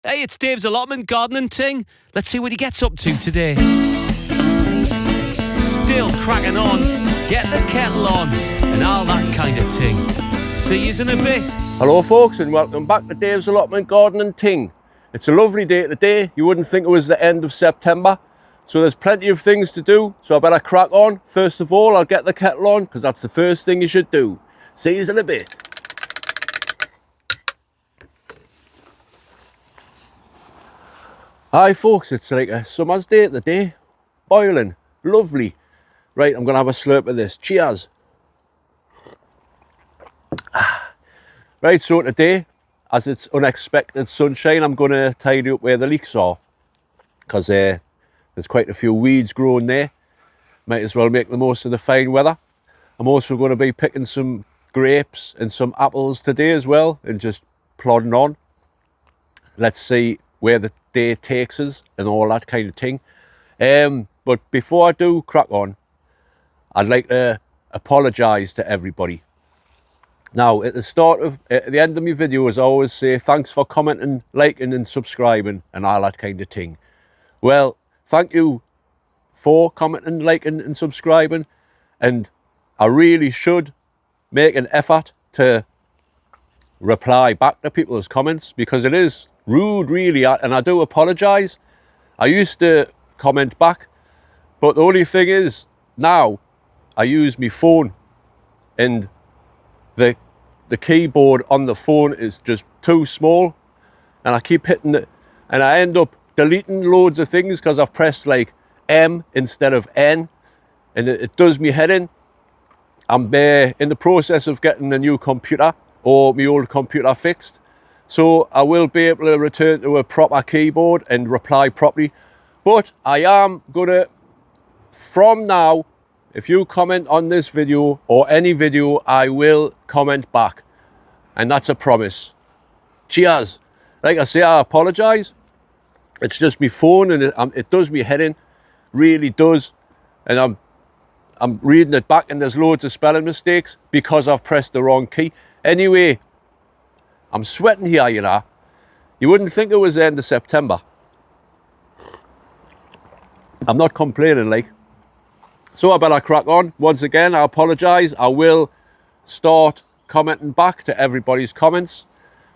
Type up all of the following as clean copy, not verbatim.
Hey, it's Dave's Allotment Gardening Ting. Let's see what he gets up to today. Still cracking on, get the kettle on, and all that kind of ting. See yous in a bit. Hello folks, and welcome back to Dave's Allotment Gardening Ting. It's a lovely day today. You wouldn't think it was the end of September, so there's plenty of things to do, so I better crack on. First of all, I'll get the kettle on, because that's the first thing you should do. See yous in a bit. Hi folks, it's like a summer's day today. Boiling, lovely. Right, I'm going to have a slurp of this. Cheers. Right, so today, as it's unexpected sunshine, I'm going to tidy up where the leeks are, because there's quite a few weeds growing there. Might as well make the most of the fine weather. I'm also going to be picking some grapes and some apples today as well, and just plodding on. Let's see where the day takes us and all that kind of thing. But before I do crack on, I'd like to apologise to everybody. Now, at the end of my videos, I always say thanks for commenting, liking and subscribing and all that kind of thing. Well, thank you for commenting, liking and subscribing, and I really should make an effort to reply back to people's comments, because it is rude really, and I do apologise. I used to comment back, but the only thing is now I use my phone, and the keyboard on the phone is just too small, and I keep hitting it, and I end up deleting loads of things because I've pressed like M instead of N, and it does me head in. I'm in the process of getting a new computer, or my old computer fixed, so I will be able to return to a proper keyboard and reply properly. But I am gonna, from now, if you comment on this video or any video, I will comment back, and that's a promise. Cheers. Like I say, I apologise. It's just my phone, and it does me head in, really does, and I'm reading it back, and there's loads of spelling mistakes because I've pressed the wrong key. Anyway, I'm sweating here, you know. You wouldn't think it was the end of September. I'm not complaining, like. So I better crack on. Once again, I apologise. I will start commenting back to everybody's comments,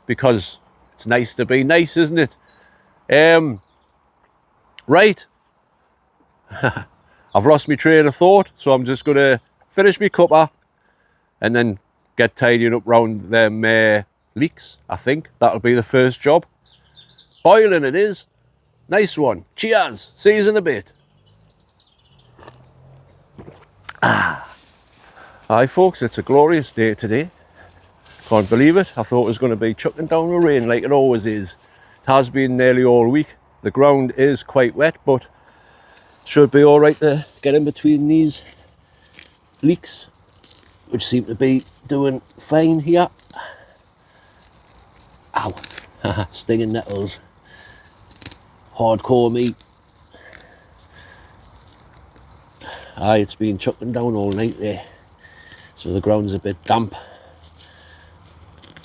because it's nice to be nice, isn't it? Right. I've lost my train of thought, so I'm just going to finish my cuppa and then get tidying up round them leeks. I think that'll be the first job. Boiling it is. Nice one. Cheers. See you in a bit. Hi folks, it's a glorious day today. Can't believe it. I thought it was going to be chucking down with rain like it always is. It has been nearly all week. The ground is quite wet, but should be all right to get in between these leeks, which seem to be doing fine here. Ow. Stinging nettles. Hardcore me. Aye, it's been chucking down all night there, so the ground's a bit damp,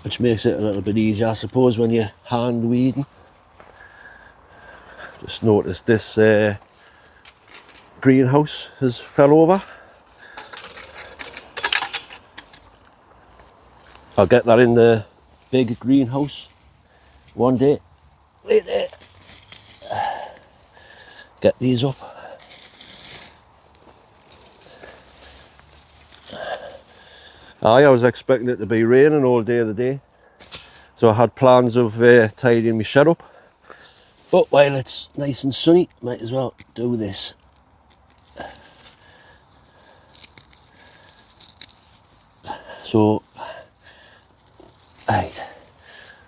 which makes it a little bit easier, I suppose, when you're hand weeding. Just noticed this greenhouse has fell over. I'll get that in the big greenhouse one day. Wait there. Get these up. Aye, I was expecting it to be raining all day of the day, so I had plans of tidying my shed up. But while it's nice and sunny, might as well do this. So, right.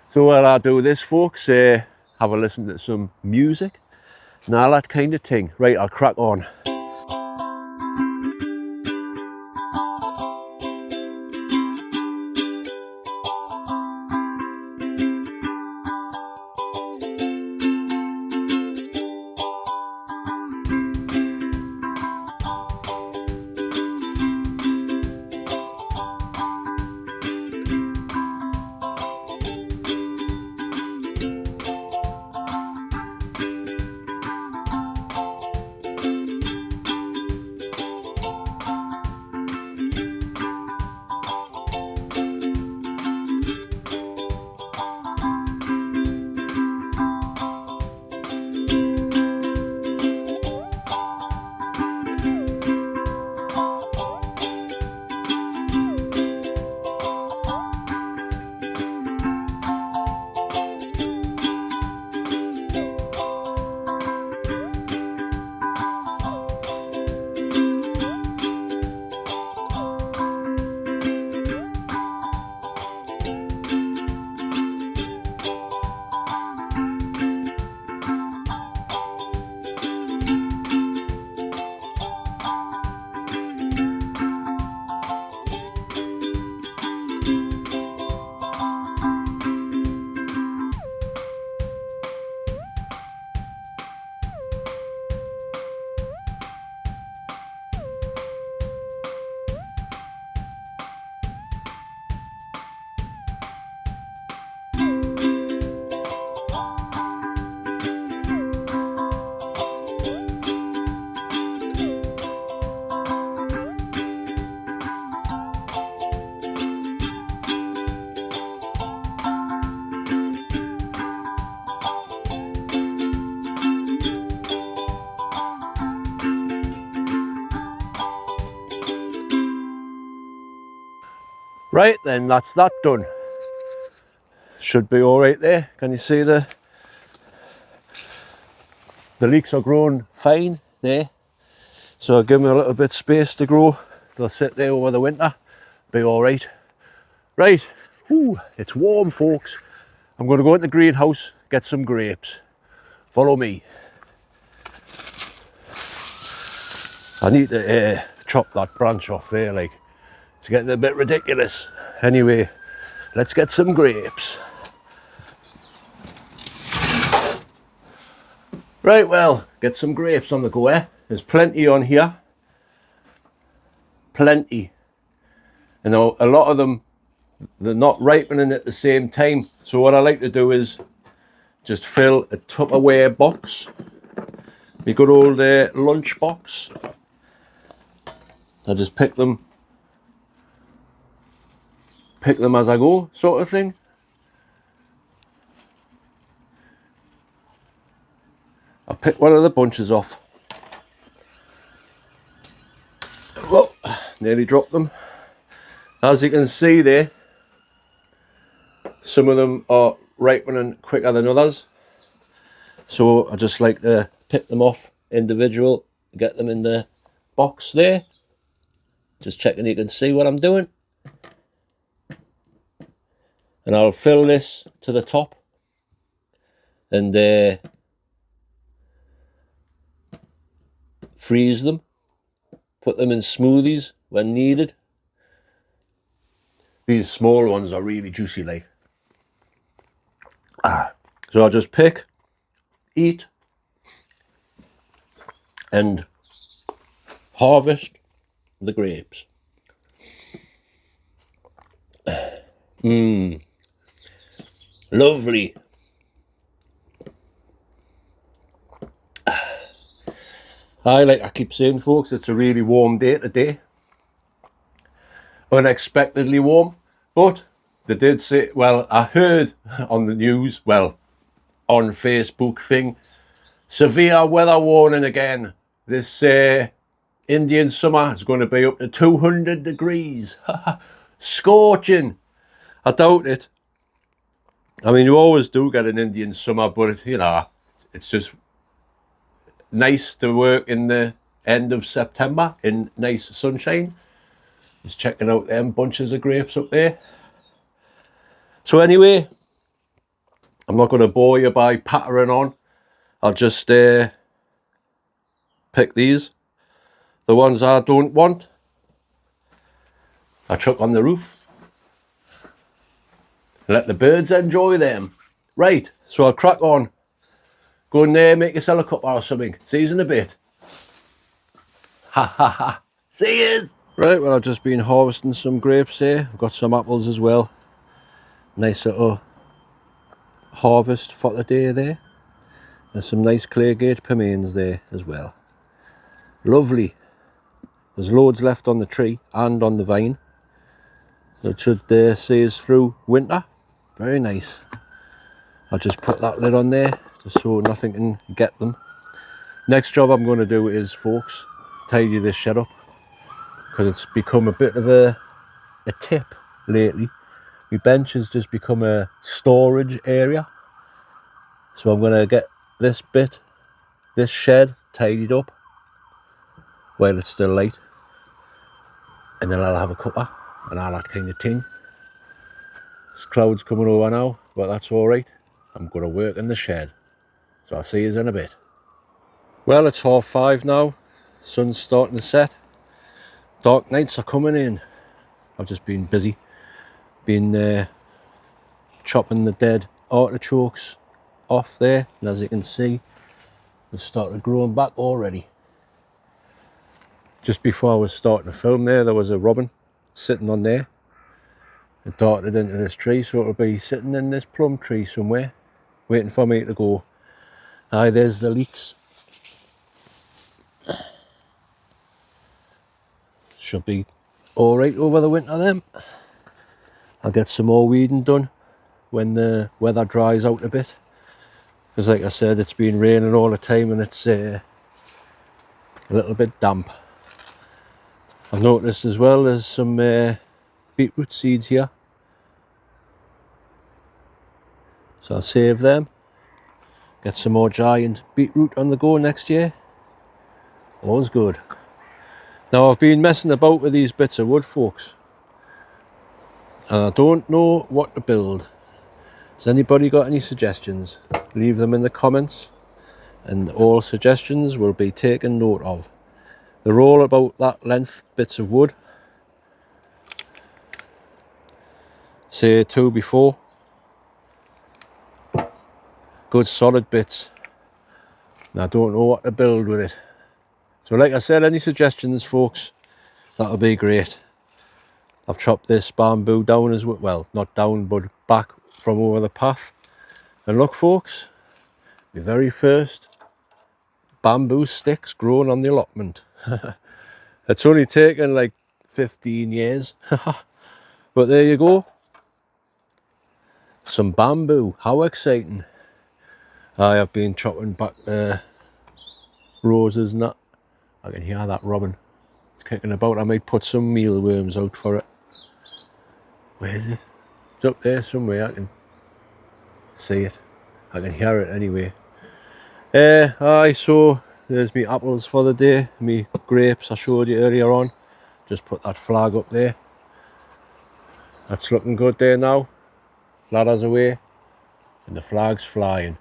So while I do this, folks, have a listen to some music and all that kind of thing. Right, I'll crack on. Right then, that's that done. Should be all right there. Can you see the leeks are growing fine there? So I'll give them a little bit of space to grow. They'll sit there over the winter, be all right. Right, ooh, it's warm, folks. I'm going to go into the greenhouse, get some grapes. Follow me. I need to chop that branch off there, like, it's getting a bit ridiculous. Anyway, let's get some grapes. Right, well, get some grapes on the go, eh? There's plenty on here. Plenty. And a lot of them, they're not ripening at the same time. So what I like to do is just fill a Tupperware box, my good old lunch box. I just pick them as I go, sort of thing. I pick one of the bunches off. Whoa, nearly dropped them. As you can see there, some of them are ripening quicker than others. So I just like to pick them off individual, get them in the box there. Just checking you can see what I'm doing. And I'll fill this to the top and freeze them. Put them in smoothies when needed. These small ones are really juicy, like. So I'll just pick, eat, and harvest the grapes. Lovely. Like I keep saying, folks, it's a really warm day today. Unexpectedly warm, but they did say, well, I heard on the news, well, on Facebook thing, severe weather warning again. This Indian summer is going to be up to 200 degrees. Scorching. I doubt it. I mean, you always do get an Indian summer, but you know, it's just nice to work in the end of September in nice sunshine. Just checking out them bunches of grapes up there. So anyway, I'm not going to bore you by pattering on. I'll just pick these. The ones I don't want, I chuck on the roof. Let the birds enjoy them. Right, so I'll crack on. Go in there, make yourself a cup or something. See you in a bit. Ha ha ha. See yous. Right, well, I've just been harvesting some grapes here. I've got some apples as well. Nice little harvest for the day there. There's some nice Claygate pomaines there as well. Lovely. There's loads left on the tree and on the vine. So it should see us through winter. Very nice. I'll just put that lid on there just so nothing can get them. Next job I'm going to do is, folks, tidy this shed up, because it's become a bit of a tip lately. My bench has just become a storage area. So I'm going to get this shed tidied up while it's still light. And then I'll have a cuppa and all that kind of thing. There's clouds coming over now, but that's all right. I'm going to work in the shed. So I'll see you in a bit. Well, it's 5:30 now. Sun's starting to set. Dark nights are coming in. I've just been busy. Been chopping the dead artichokes off there. And as you can see, they've started growing back already. Just before I was starting to film there was a robin sitting on there. It darted into this tree, so it'll be sitting in this plum tree somewhere, waiting for me to go. Aye, there's the leeks. Should be all right over the winter then. I'll get some more weeding done when the weather dries out a bit. Because like I said, it's been raining all the time and it's a little bit damp. I've noticed as well there's some been beetroot seeds here. So I'll save them. Get some more giant beetroot on the go next year. All's good. Now I've been messing about with these bits of wood, folks, and I don't know what to build. Has anybody got any suggestions? Leave them in the comments, and all suggestions will be taken note of. They're all about that length bits of wood. Say 2x4. Good solid bits. And I don't know what to build with it. So like I said, any suggestions, folks, that'll be great. I've chopped this bamboo down as well. Well, not down, but back from over the path. And look, folks, the very first bamboo sticks growing on the allotment. It's only taken like 15 years. But there you go. Some bamboo. How exciting. I have been chopping back roses and that. I can hear that robin. It's kicking about. I might put some mealworms out for it. Where is it? It's up there somewhere. I can see it. I can hear it anyway. Aye, so there's me apples for the day. Me grapes I showed you earlier on. Just put that flag up there. That's looking good there now. Ladder's away and the flag's flying.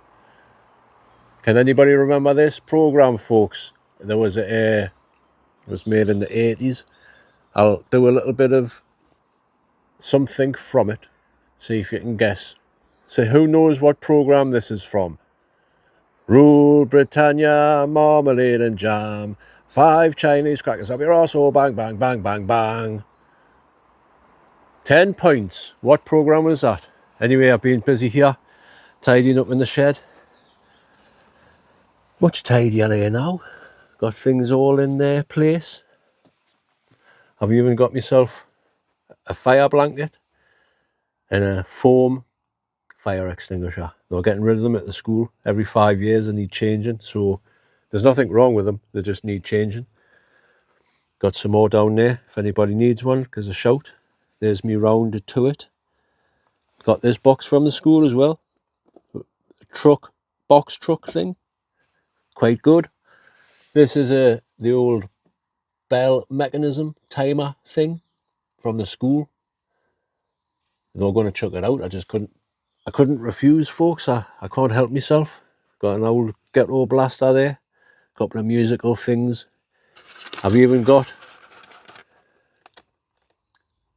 Can anybody remember this program, folks? There was it was made in the 80s. I'll do a little bit of something from it. See if you can guess. So who knows what program this is from? Rule Britannia, marmalade and jam. 5 Chinese crackers up your arsehole, bang, bang, bang, bang, bang. 10 points. What program was that? Anyway, I've been busy here, tidying up in the shed. Much tidier here now. Got things all in their place. I've even got myself a fire blanket and a foam fire extinguisher. They're getting rid of them at the school. Every 5 years they need changing, so there's nothing wrong with them, they just need changing. Got some more down there if anybody needs one, because a shout. There's me rounded to it. Got this box from the school as well. Truck, box truck thing. Quite good. This is the old bell mechanism timer thing from the school. They were going to chuck it out. I couldn't refuse, folks. I can't help myself. Got an old ghetto blaster there. Couple of musical things. I've even got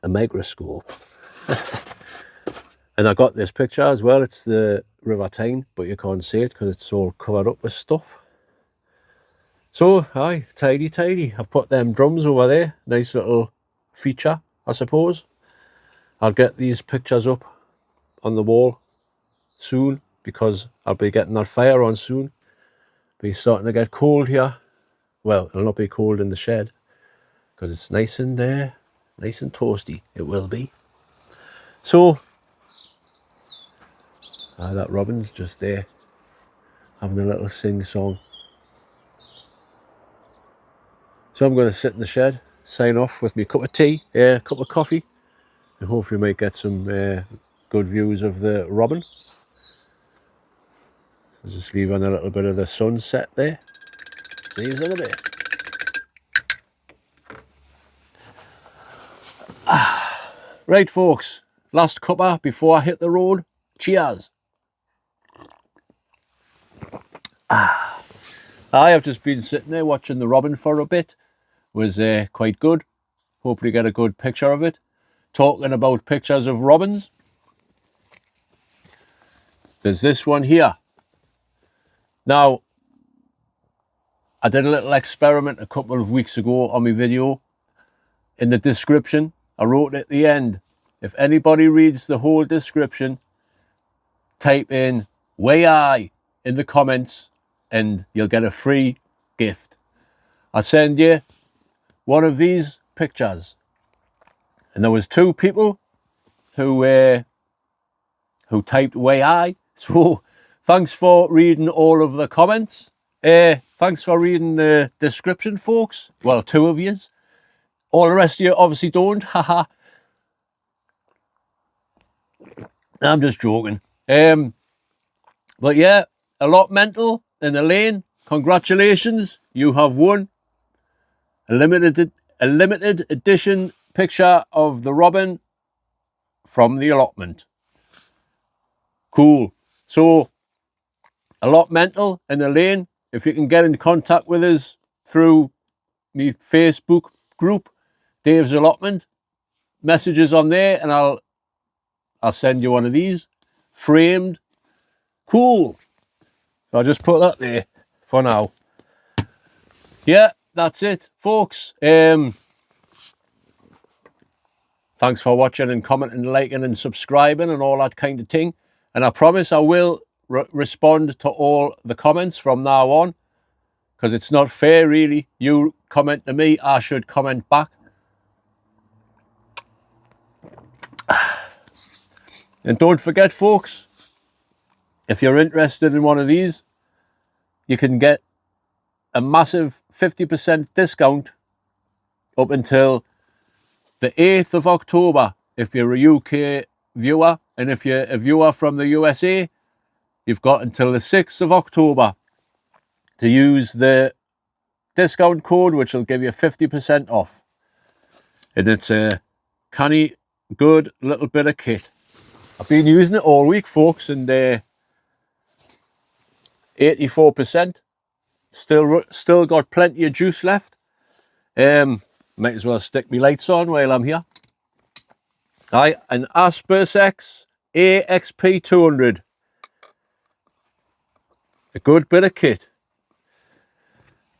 a microscope. And I got this picture as well. It's the River Ting, but you can't see it because it's all covered up with stuff. So, aye, tidy, tidy. I've put them drums over there. Nice little feature, I suppose. I'll get these pictures up on the wall soon because I'll be getting that fire on soon. Be starting to get cold here. Well, it'll not be cold in the shed because it's nice and toasty. It will be. So, that robin's just there having a little sing-song. So I'm going to sit in the shed, sign off with me cup of tea, cup of coffee, and hopefully might get some good views of the robin. I'll just leave on a little bit of the sunset there. See you in a bit. Right, folks, last cuppa before I hit the road. Cheers. I've just been sitting there watching the robin for a bit. Was quite good. Hopefully get a good picture of it. Talking about pictures of robins, there's this one here. Now, I did a little experiment a couple of weeks ago on my video. In the description, I wrote at the end, if anybody reads the whole description, type in "way I" in the comments and you'll get a free gift. I send you one of these pictures. And there was 2 people who typed "way I." So thanks for reading all of the comments. Thanks for reading the description, folks. Well, 2 of yous. All the rest of you obviously don't. Haha. I'm just joking. But yeah, allotmental in the lane. Congratulations, you have won a limited edition picture of the robin from the allotment. Cool. So, allotmental in the lane. If you can get in contact with us through my Facebook group, Dave's Allotment, messages on there, and I'll send you one of these framed. Cool. I'll just put that there for now. Yeah, that's it, folks. Thanks for watching and commenting, liking and subscribing and all that kind of thing. And I promise I will respond to all the comments from now on, because it's not fair, really. You comment to me, I should comment back. And don't forget, folks, if you're interested in one of these, you can get a massive 50% discount up until the 8th of October if you're a UK viewer, and if you're a viewer from the USA, you've got until the 6th of October to use the discount code, which will give you 50% off. And it's a canny, good little bit of kit. I've been using it all week, folks, and 84%. Still got plenty of juice left. Might as well stick my lights on while I'm here. Aye, an Aspersex AXP 200. A good bit of kit.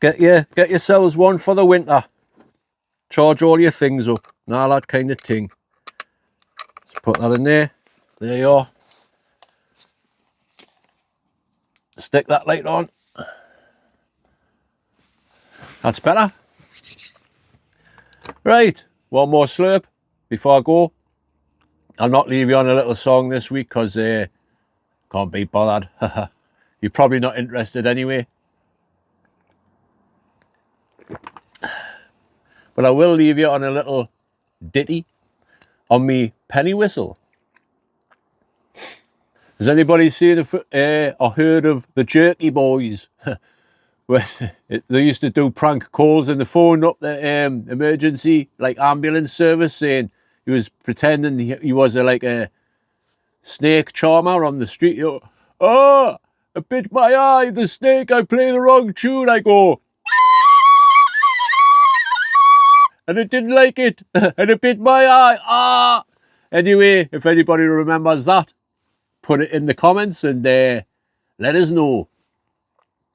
Get yourselves one for the winter. Charge all your things up and all that kind of thing. Let's put that in there. There you are. Stick that light on. That's better. Right, one more slurp before I go. I'll not leave you on a little song this week because can't be bothered. You're probably not interested anyway. But I will leave you on a little ditty on me penny whistle. Has anybody seen or heard of the Jerky Boys? Where they used to do prank calls and they phoned up the emergency ambulance service saying he was pretending he was like a snake charmer on the street. You know, oh, I bit my eye, the snake, I play the wrong tune. I go, and it didn't like it, and it bit my eye. Ah! Anyway, if anybody remembers that, put it in the comments and let us know.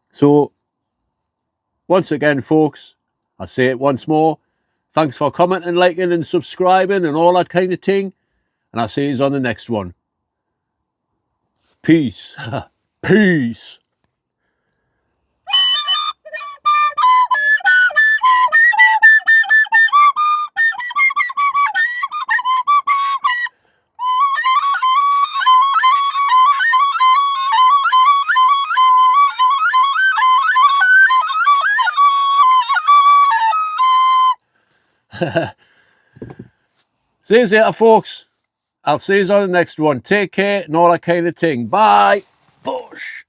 So, once again, folks, I'll say it once more. Thanks for commenting, liking and subscribing and all that kind of thing. And I'll see you on the next one. Peace. Peace. See you later, folks. I'll see you on the next one. Take care and all that kind of thing. Bye. Bush.